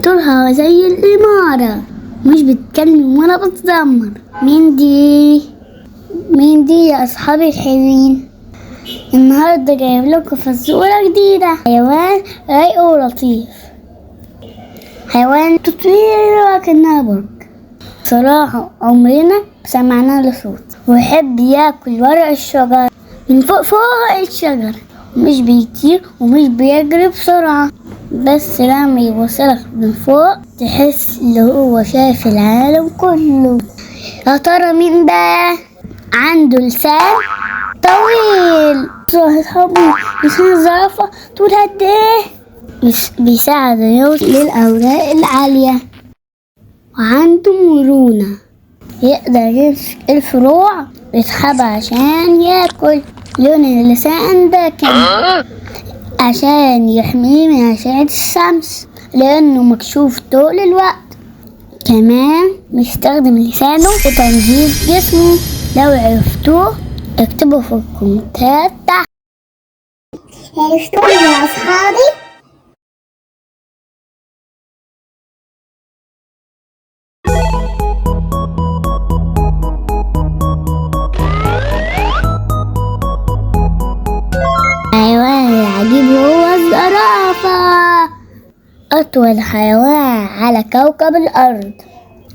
طولها زي الإمارة، مش بتتكلم ولا بتزمر. مين دي؟ مين دي يا أصحابي الحلوين؟ النهاردة جايب لكم فزورة جديدة. حيوان رايق ولطيف، حيوان تطوير وكأنها برج. صراحة عمرنا سمعنا له صوت، ويحب ياكل ورق الشجر من فوق الشجر، ومش بيطير ومش بيجري بسرعة، بس لما يوصلك من فوق تحس اللي هو شايف العالم كله. يا ترى مين ده؟ عنده لسان طويل، صاحبه لسان الزرافة طول قد ايه؟ بيساعد يوصل للأوراق العالية، وعنده مرونة، يقدر يمسك الفروع ويسحبها عشان ياكل. لون اللسان ده كان عشان يحميه من أشعة الشمس، لأنه مكشوف طول الوقت. كمان بيستخدم لسانه في تنظيف جسمه. لو عرفتوه اكتبوا في الكومنتات تحت. عرفتوه يا أصحابي؟ الحيوان العجيب هو الزرافة، أطول حيوان على كوكب الأرض.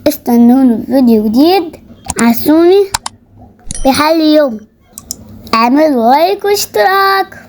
استنوني فيديو جديد. عسوني بحل يوم، اعملوا لايك واشتراك.